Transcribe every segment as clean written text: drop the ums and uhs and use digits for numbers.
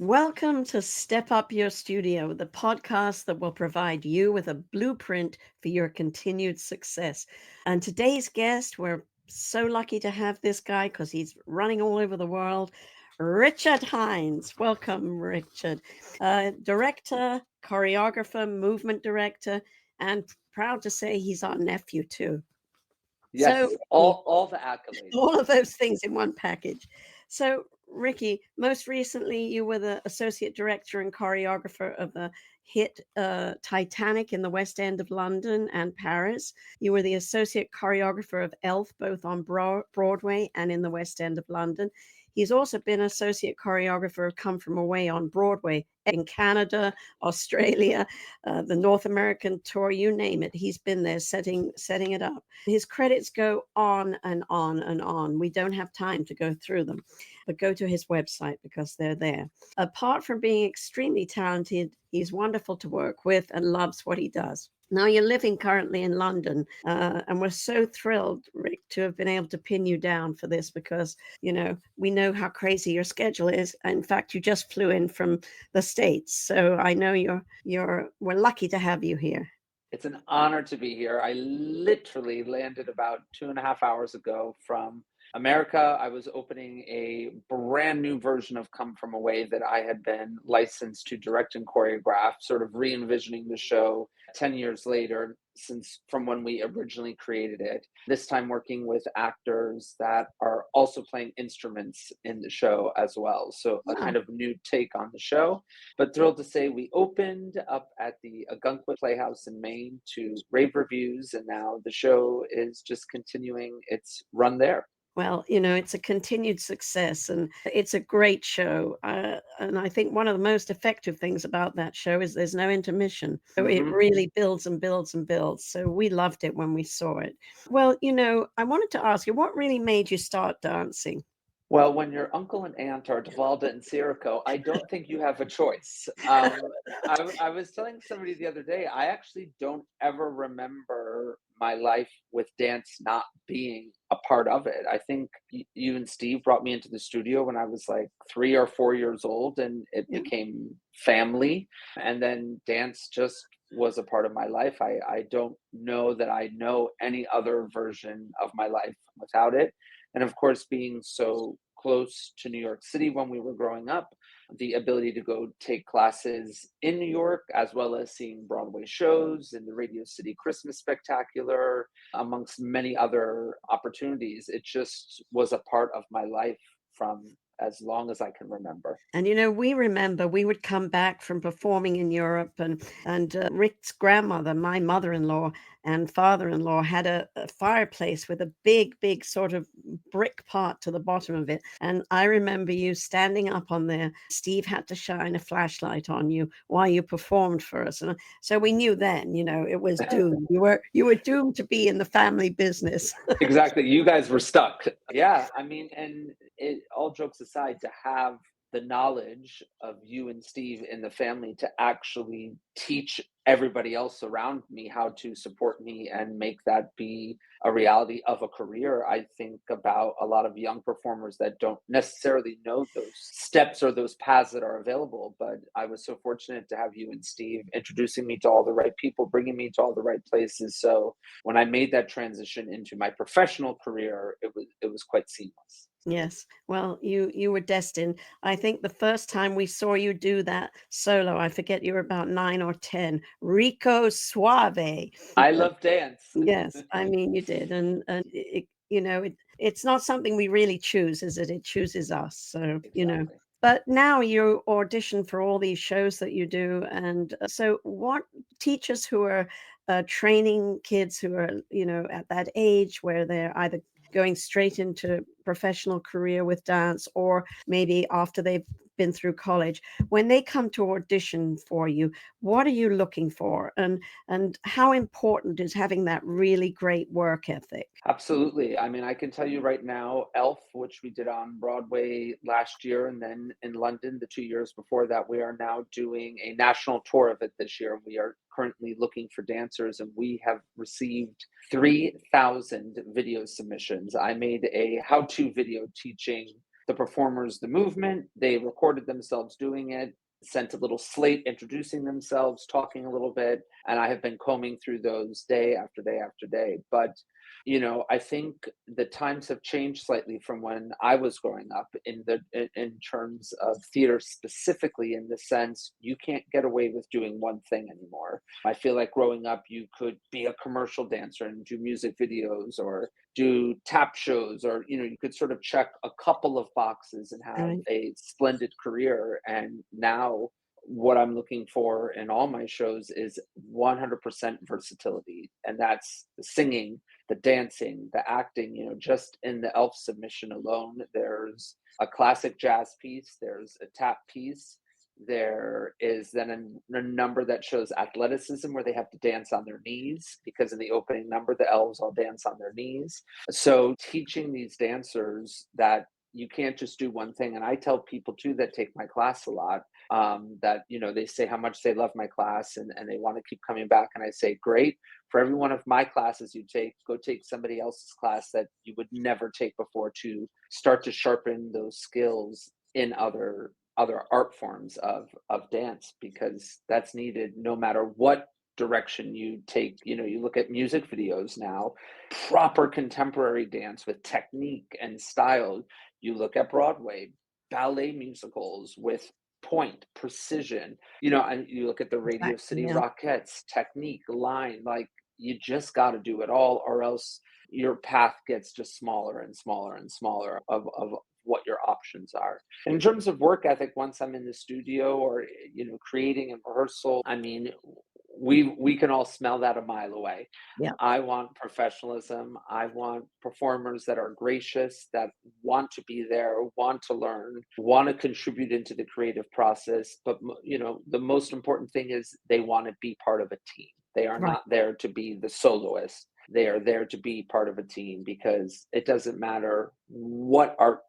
Welcome to Step Up Your Studio, the podcast that will provide you with a blueprint for your continued success. And today's guest, we're so lucky to have this guy because he's running all over the world. Richard Hinds. Welcome, Richard. Director, choreographer, movement director, and proud to say he's our nephew too. So, Yes, all the accolades. all of those things in one package. So, Ricky, most recently you were the associate director and choreographer of the hit Titanic in the West End of London and Paris. You were the associate choreographer of Elf, both on Broadway and in the West End of London. He's also been associate choreographer of Come From Away on Broadway in Canada, Australia, the North American tour, you name it. He's been there setting it up. His credits go on and on and on. We don't have time to go through them, but go to his website because they're there. Apart from being extremely talented, he's wonderful to work with and loves what he does. Now you're living currently in London, and we're so thrilled, Rick, to have been able to pin you down for this because we know how crazy your schedule is. In fact, you just flew in from the States, so I know we're lucky to have you here. It's an honor to be here. I literally landed about 2.5 hours ago from America. I was opening a brand new version of Come From Away that I had been licensed to direct and choreograph, sort of re-envisioning the show 10 years later since from when we originally created it. This time working with actors that are also playing instruments in the show as well. So a Wow. kind of new take on the show. But thrilled to say we opened up at the Algonquin Playhouse in Maine to rave reviews, and now the show is just continuing its run there. Well, it's a continued success and it's a great show. And I think one of the most effective things about that show is there's no intermission. So it Mhm. really builds and builds and builds. So we loved it when we saw it. Well, I wanted to ask you, what really made you start dancing? Well, when your uncle and aunt are Dvalda and Sirico, I don't think you have a choice. I was telling somebody the other day, I actually don't ever remember my life with dance not being a part of it. I think you and Steve brought me into the studio when I was like 3 or 4 years old, and it Yeah. became family. And then dance just was a part of my life. I don't know that I know any other version of my life without it. And of course, being so close to New York City when we were growing up, the ability to go take classes in New York, as well as seeing Broadway shows and the Radio City Christmas Spectacular, amongst many other opportunities. It just was a part of my life from as long as I can remember. And we remember we would come back from performing in Europe, and Rick's grandmother, my mother-in-law and father-in-law, had a fireplace with a big, big sort of brick part to the bottom of it. And I remember you standing up on there. Steve had to shine a flashlight on you while you performed for us, and so we knew then, it was doomed. You were doomed to be in the family business. Exactly. You guys were stuck. Yeah. I mean, and all jokes aside, to have the knowledge of you and Steve in the family to actually teach everybody else around me how to support me and make that be a reality of a career. I think about a lot of young performers that don't necessarily know those steps or those paths that are available. But I was so fortunate to have you and Steve introducing me to all the right people, bringing me to all the right places. So when I made that transition into my professional career, it was quite seamless. Yes. Well, you were destined. I think the first time we saw you do that solo, I forget you were about 9 or 10, Rico Suave. I Uh, love dance. yes, I mean you did. And it's not something we really choose, is it? It chooses us. So. Exactly. But now you audition for all these shows that you do, and so what teachers who are training kids who are at that age where they're either going straight into professional career with dance or maybe after they've been through college, when they come to audition for you, what are you looking for, and how important is having that really great work ethic? Absolutely. I mean, I can tell you right now, Elf, which we did on Broadway last year, and then in London the 2 years before that, we are now doing a national tour of it this year. We are currently looking for dancers, and we have received 3,000 video submissions. I made a how to video teaching the performers the movement. They recorded themselves doing it, sent a little slate introducing themselves, talking a little bit, and I have been combing through those day after day after day. But I think the times have changed slightly from when I was growing up in terms of theater specifically, in the sense you can't get away with doing one thing anymore. I feel like growing up you could be a commercial dancer and do music videos or do tap shows, or you could sort of check a couple of boxes and have Right. a splendid career. And now what I'm looking for in all my shows is 100% versatility, and that's the singing, the dancing, the acting. Just in the Elf submission alone, there's a classic jazz piece, there's a tap piece, there is then a number that shows athleticism where they have to dance on their knees, because in the opening number the elves all dance on their knees. So teaching these dancers that you can't just do one thing. And I tell people too that take my class a lot, that they say how much they love my class, and they want to keep coming back. And I say, great, for every one of my classes you take, go take somebody else's class that you would never take before, to start to sharpen those skills in other art forms of dance, because that's needed no matter what direction you take. You look at music videos now, proper contemporary dance with technique and style. You look at Broadway, ballet musicals with point, precision, and you look at the Radio Exactly. City Yeah. Rockettes, technique, line, like you just got to do it all, or else your path gets just smaller and smaller and smaller of what your options are. In terms of work ethic, once I'm in the studio or creating and rehearsal, I mean, we can all smell that a mile away. Yeah. I want professionalism. I want performers that are gracious, that want to be there, want to learn, want to contribute into the creative process. But the most important thing is they want to be part of a team. They are Right. not there to be the soloist. They are there to be part of a team, because it doesn't matter what art,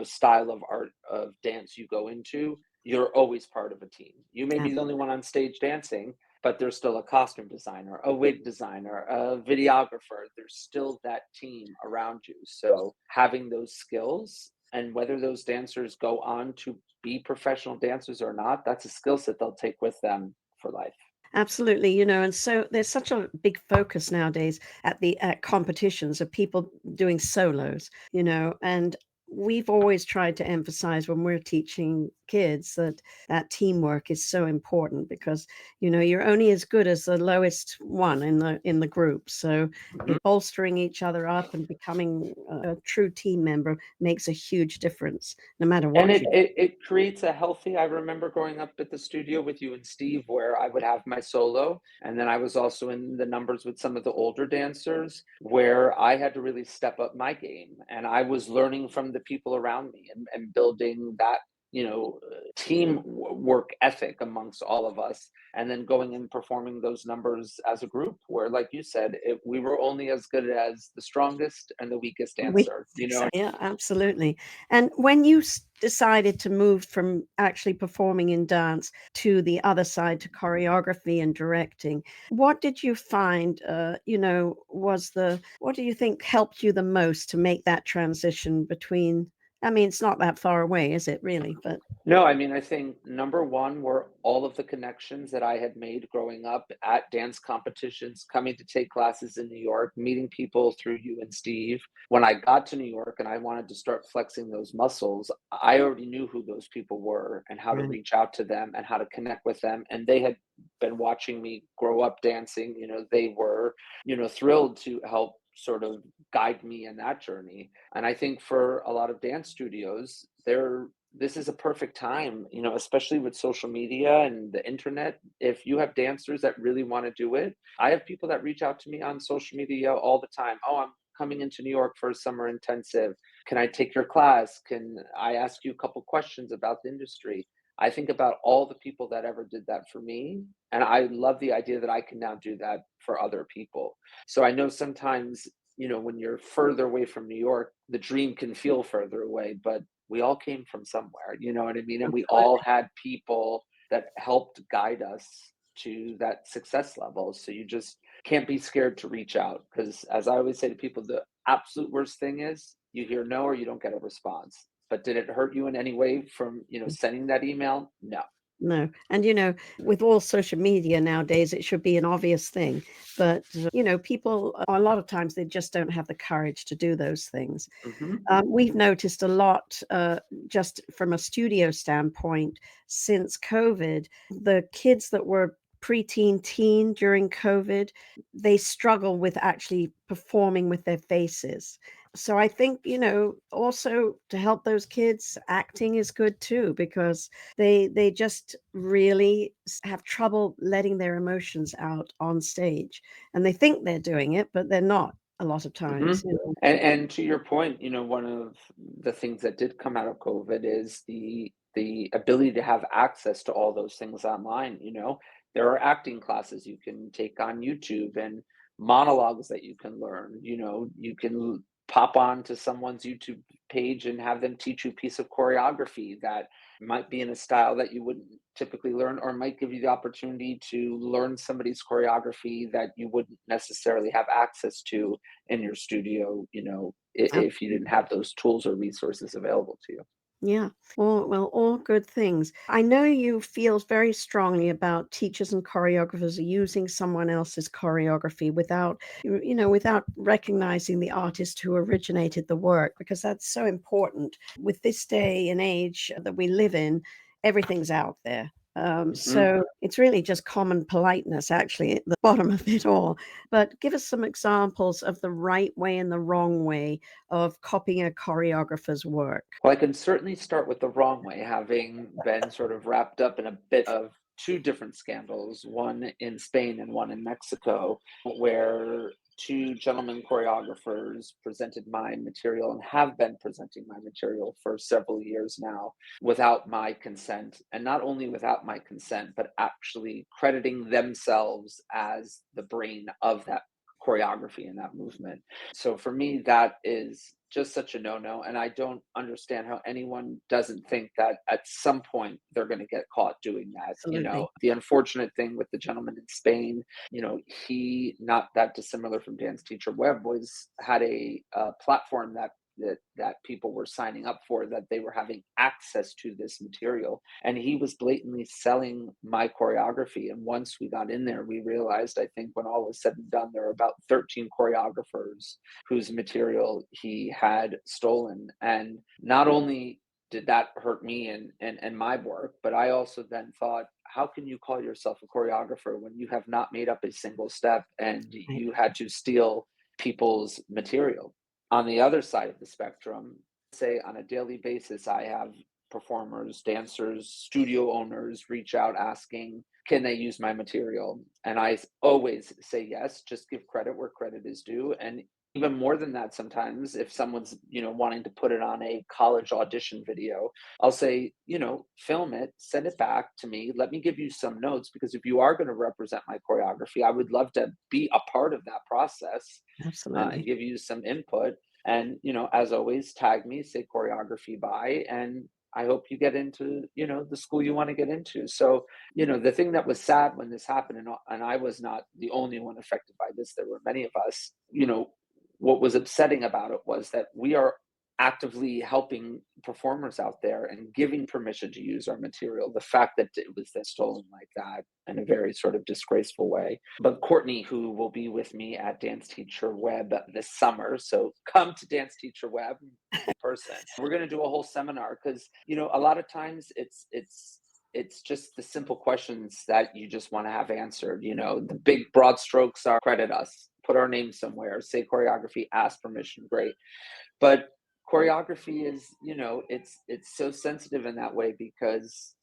style of art of dance you go into, you're always part of a team. You may be the only one on stage dancing, but there's still a costume designer, a wig designer, a videographer. There's still that team around you. So having those skills, and whether those dancers go on to be professional dancers or not, that's a skill set they'll take with them for life. Absolutely, and so there's such a big focus nowadays at competitions of people doing solos, and we've always tried to emphasize when we're teaching kids that teamwork is so important, because you're only as good as the lowest one in the group. So Mhm. bolstering each other up and becoming a true team member makes a huge difference, no matter And what it, you. it it creates a healthy. I remember growing up at the studio with you and Steve, where I would have my solo, and then I was also in the numbers with some of the older dancers, where I had to really step up my game, and I was learning from the people around me, and building that team work ethic amongst all of us, and then going and performing those numbers as a group, where, like you said, we were only as good as the strongest and the weakest We dancer. Yeah, absolutely. And when you decided to move from actually performing in dance to the other side, to choreography and directing, what did you find, what do you think helped you the most to make that transition between, I mean, it's not that far away, is it really? But No, I mean, I think number one were all of the connections that I had made growing up at dance competitions, coming to take classes in New York, meeting people through you and Steve. When I got to New York and I wanted to start flexing those muscles, I already knew who those people were and how to right. reach out to them and how to connect with them. And they had been watching me grow up dancing. They were, thrilled to help sort of guide me in that journey. And I think for a lot of dance studios, this is a perfect time, especially with social media and the internet. If you have dancers that really want to do it, I have people that reach out to me on social media all the time. Oh, I'm coming into New York for a summer intensive. Can I take your class? Can I ask you a couple questions about the industry? I think about all the people that ever did that for me. And I love the idea that I can now do that for other people. So I know sometimes, when you're further away from New York, the dream can feel further away, but we all came from somewhere, you know what I mean? And we all Absolutely. had people that helped guide us to that success level. So you just can't be scared to reach out, because, as I always say to people, the absolute worst thing is you hear no or you don't get a response. but did it hurt you in any way from, sending that email? No. No. And, with all social media nowadays, it should be an obvious thing. But, people, a lot of times, they just don't have the courage to do those things. Hmm. We've noticed a lot, just from a studio standpoint, since COVID, the kids that were preteen, teen during COVID, they struggle with actually performing with their faces. So I think, also to help those kids, acting is good too, because they just really have trouble letting their emotions out on stage, and they think they're doing it, but they're not a lot of Hmm. times. And to your point, one of the things that did come out of COVID is the ability to have access to all those things online. There are acting classes you can take on YouTube and monologues that you can learn. You can pop on to someone's YouTube page and have them teach you a piece of choreography that might be in a style that you wouldn't typically learn, or might give you the opportunity to learn somebody's choreography that you wouldn't necessarily have access to in your studio, if you didn't have those tools or resources available to you. Yeah. All good things. I know you feel very strongly about teachers and choreographers using someone else's choreography without, without recognizing the artist who originated the work, because that's so important. With this day and age that we live in, everything's out there. Hmm. So it's really just common politeness, actually, at the bottom of it all. But give us some examples of the right way and the wrong way of copying a choreographer's work. Well, I can certainly start with the wrong way, having been sort of wrapped up in a bit of two different scandals, one in Spain and one in Mexico, where two gentlemen choreographers presented my material and have been presenting my material for several years now without my consent. And not only without my consent, but actually crediting themselves as the brain of that choreography and that movement. So for me, that is just such a no-no. And I don't understand how anyone doesn't think that at some point they're going to get caught doing that. Absolutely. The unfortunate thing with the gentleman in Spain, he, not that dissimilar from Dance Teacher Web, was had a platform that people were signing up for, that they were having access to this material, and he was blatantly selling my choreography. And once we got in there, we realized, I think when all was said and done, there were about 13 choreographers whose material he had stolen. And not only did that hurt me and my work, but I also then thought, how can you call yourself a choreographer when you have not made up a single step and Right. you had to steal people's material? On the other side of the spectrum, say on a daily basis, I have performers, dancers, studio owners reach out asking, can they use my material? And always say yes, just give credit where credit is due. And even more than that, sometimes if someone's, wanting to put it on a college audition video, I'll say, film it, send it back to me. Let me give you some notes, because if you are going to represent my choreography, I would love to be a part of that process, and Absolutely. give you some input. And, as always, tag me, say choreography by, and I hope you get into, the school you want to get into. So, the thing that was sad when this happened, and I was not the only one affected by this, there were many of us, what was upsetting about it was that we are actively helping performers out there and giving permission to use our material. The fact that it was then stolen like that in a very sort of disgraceful way. But Courtney, who will be with me at Dance Teacher Web this summer, so come to Dance Teacher Web in person. We're going to do a whole seminar, because a lot of times it's just the simple questions that you just want to have answered. The big broad strokes are credit us, put our name somewhere, say choreography, ask permission, great. But choreography is, it's so sensitive in that way, because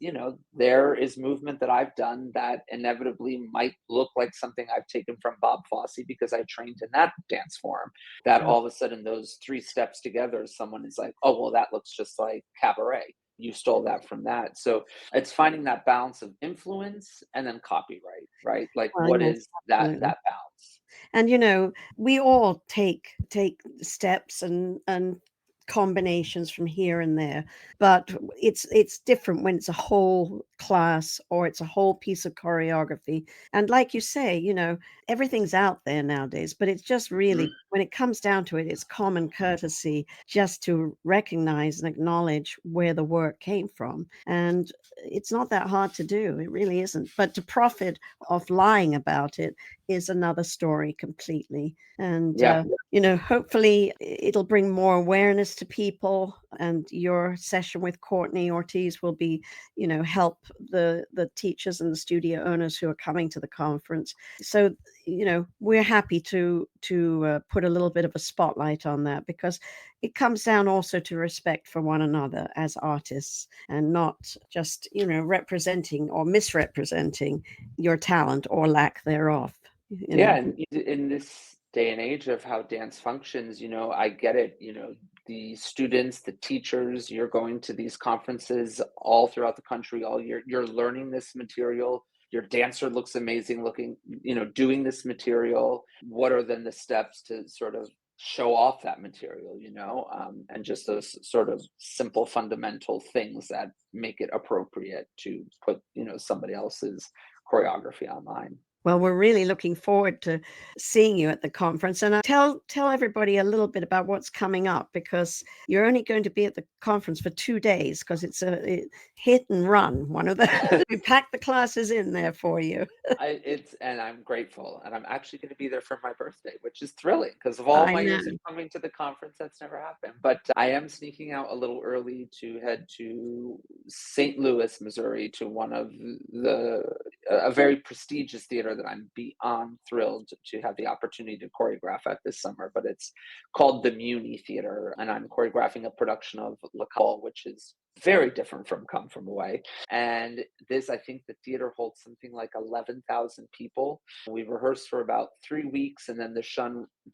there is movement that I've done that inevitably might look like something I've taken from Bob Fosse, because I trained in that dance form, that Oh, all of a sudden those three steps together, someone is like, oh well, that looks just like cabaret, you stole that from that. So it's finding that balance of influence and then copyright, right? Like, what yes, is that absolutely. that balance? And, we all take steps and combinations from here and there, but it's different when it's a whole class or it's a whole piece of choreography. And like you say, everything's out there nowadays, but it's just really, when it comes down to it, it's common courtesy just to recognize and acknowledge where the work came from. And it's not that hard to do. It really isn't. But to profit off lying about it is another story completely. And, Yeah. hopefully it'll bring more awareness to people. And your session with Courtney Ortiz will be, help the teachers and the studio owners who are coming to the conference. So, we're happy to put a little bit of a spotlight on that, because it comes down also to respect for one another as artists, and not just, representing or misrepresenting your talent or lack thereof. Yeah, and in this day and age of how dance functions, I get it. The students, the teachers, you're going to these conferences all throughout the country all year. You're learning this material. Your dancer looks amazing looking, doing this material. What are then the steps to sort of show off that material, and just those sort of simple fundamental things that make it appropriate to put, somebody else's choreography online. Well, we're really looking forward to seeing you at the conference. And tell everybody a little bit about what's coming up, because you're only going to be at the conference for 2 days, because it's a hit and run. One of the we pack the classes in there for you. And I'm grateful, and I'm actually going to be there for my birthday, which is thrilling because of all I my know. years of coming to the conference, that's never happened. But I am sneaking out a little early to head to St. Louis, Missouri, to one of a very prestigious theater that I'm beyond thrilled to have the opportunity to choreograph at this summer. But it's called the Muni Theater, and I'm choreographing a production of La Call, which is very different from Come From Away. And I think the theater holds something like 11,000 people. We rehearse for about 3 weeks, and then the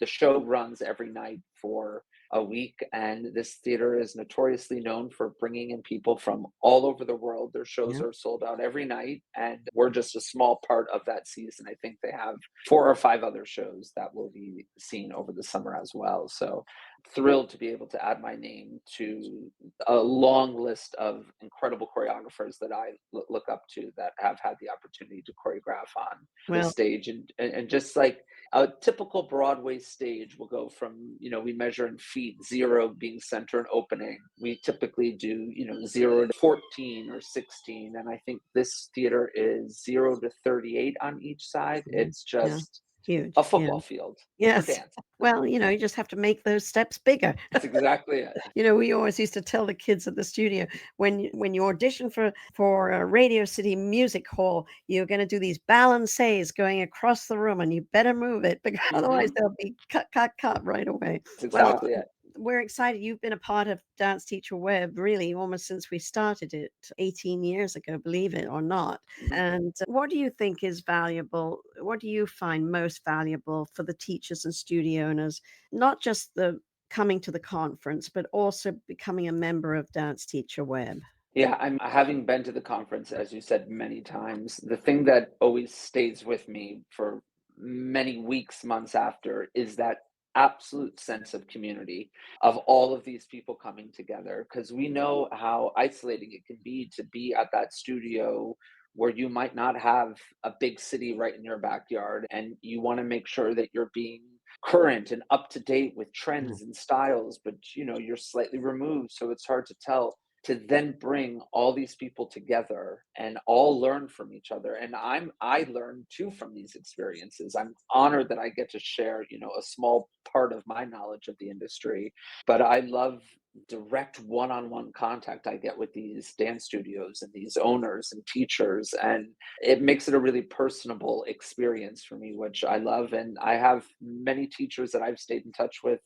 show runs every night for a week. And this theater is notoriously known for bringing in people from all over the world. Their shows Yeah. are sold out every night, and we're just a small part of that season. I think they have 4 or 5 other shows that will be seen over the summer as well. So thrilled to be able to add my name to a long list of incredible choreographers that I look up to, that have had the opportunity to choreograph on the Well, stage. And just like a typical Broadway stage will go from, we measure in feet, 0 being center and opening. We typically do, 0 to 14 or 16. And I think this theater is 0 to 38 on each side. It's yeah, just huge. a Yeah. football field for Yes. dance. Well, you just have to make those steps bigger. That's exactly it. We always used to tell the kids at the studio, when you audition for a Radio City Music Hall, you're going to do these balancés going across the room, and you better move it, because otherwise Hmm. they'll be cut right away. That's Well, exactly it. we're excited. You've been a part of Dance Teacher Web really almost since we started it 18 years ago, believe it or not. Mhm. And what do you think is valuable? What do you find most valuable for the teachers and studio owners, not just the coming to the conference, but also becoming a member of Dance Teacher Web? Yeah, I'm having been to the conference, as you said, many times. The thing that always stays with me for many weeks, months after, is that absolute sense of community, of all of these people coming together. Because we know how isolating it can be to be at that studio where you might not have a big city right in your backyard, and you want to make sure that you're being current and up to date with Yeah. trends and styles, but you're slightly removed, so it's hard to tell, to then bring all these people together and all learn from each other. And I learn too from these experiences. I'm honored that I get to share, a small part of my knowledge of the industry. But I love direct one-on-one contact I get with these dance studios and these owners and teachers, and it makes it a really personable experience for me, which I love. And I have many teachers that I've stayed in touch with,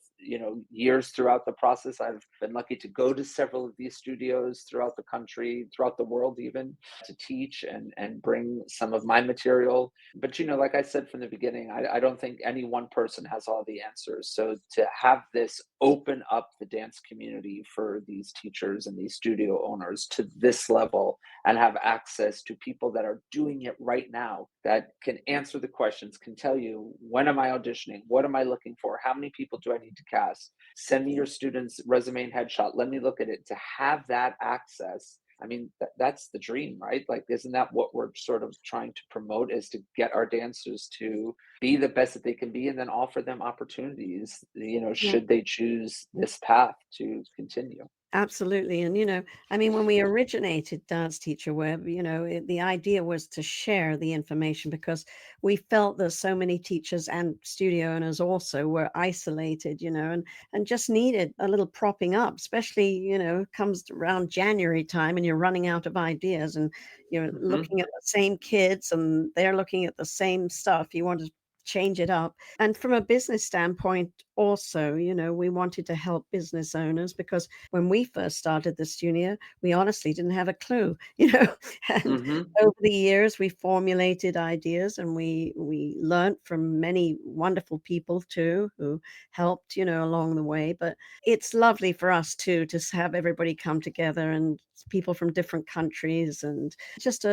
years throughout the process. I've been lucky to go to several of these studios throughout the country, throughout the world even, to teach and bring some of my material. But like I said from the beginning, I don't think any one person has all the answers. So to have this open up the dance community for these teachers and these studio owners to this level, and have access to people that are doing it right now, that can answer the questions, can tell you, when am I auditioning? What am I looking for? How many people do I need to cast? Send me your student's resume and headshot. Let me look at it. To have that access I mean, that's the dream, right? Like, isn't that what we're sort of trying to promote, is to get our dancers to be the best that they can be and then offer them opportunities, Yeah. should they choose this path to continue. Absolutely. And, I mean, when we originated Dance Teacher Web, the idea was to share the information because we felt that so many teachers and studio owners also were isolated, and just needed a little propping up, especially, comes around January time and you're running out of ideas and you're Hmm. looking at the same kids and they're looking at the same stuff. You want to change it up. And from a business standpoint, also, we wanted to help business owners because when we first started the studio, we honestly didn't have a clue, and Hmm. over the years, we formulated ideas and we learned from many wonderful people too who helped, along the way. But it's lovely for us too to have everybody come together and people from different countries and just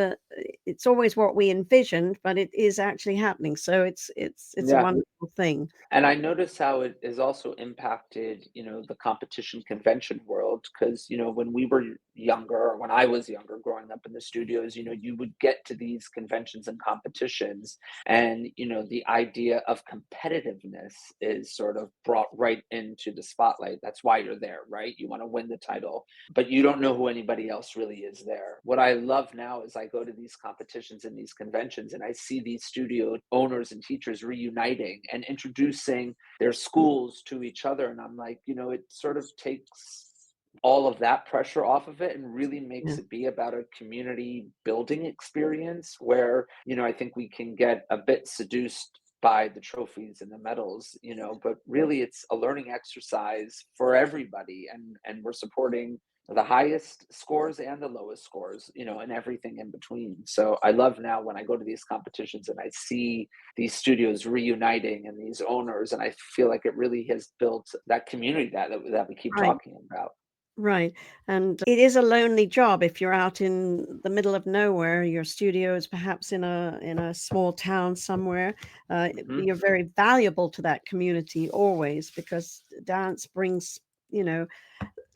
it's always what we envisioned, but it is actually happening. So it's a Yeah. wonderful thing. And I notice how it has also impacted, the competition convention world. Because, when we were younger, or when I was younger growing up in the studios, you would get to these conventions and competitions, and, the idea of competitiveness is sort of brought right into the spotlight. That's why you're there, right? You want to win the title, but you don't know who anybody else really is there. What I love now is I go to these competitions and these conventions and I see these studio owners and teachers reuniting and introducing their schools to each other. And I'm like, it sort of takes all of that pressure off of it and really makes Yeah. it be about a community building experience where, I think we can get a bit seduced by the trophies and the medals, but really it's a learning exercise for everybody, and we're supporting the highest scores and the lowest scores, and everything in between. So I love now when I go to these competitions and I see these studios reuniting and these owners, and I feel like it really has built that community that we keep Right. talking about. Right, and it is a lonely job if you're out in the middle of nowhere. Your studio is perhaps in a small town somewhere. Hmm. You're very valuable to that community always because dance brings, you know,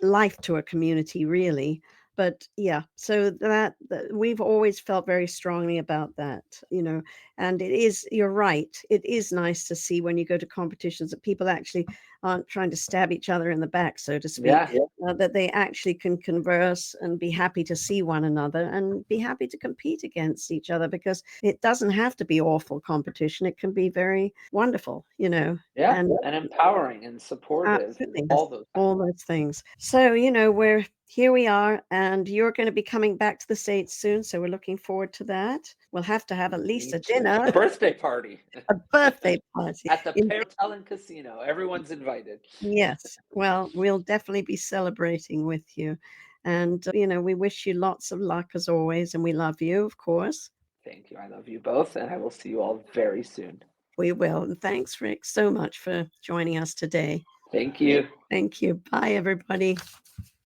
life to a community really. But yeah, so that we've always felt very strongly about that, and it is, you're right, it is nice to see when you go to competitions that people actually aren't trying to stab each other in the back, so to speak. Yeah. Yeah. That they actually can converse and be happy to see one another and be happy to compete against each other because it doesn't have to be awful competition. It can be very wonderful, Yeah. and And empowering and supportive and absolutely, yes, all those all things. those things. So, we're here we are, and you're gonna be coming back to the States soon, so we're looking forward to that. We'll have to have at least Me a too. dinner, Birthday party a birthday party. at the In Peartallen Casino. Everyone's invited. Yes. Well, we'll definitely be celebrating with you, and, we wish you lots of luck as always, and we love you, of course. Thank you. I love you both, and I will see you all very soon. We will, and thanks, Rick, so much for joining us today. Thank you. Thank you. Bye, everybody.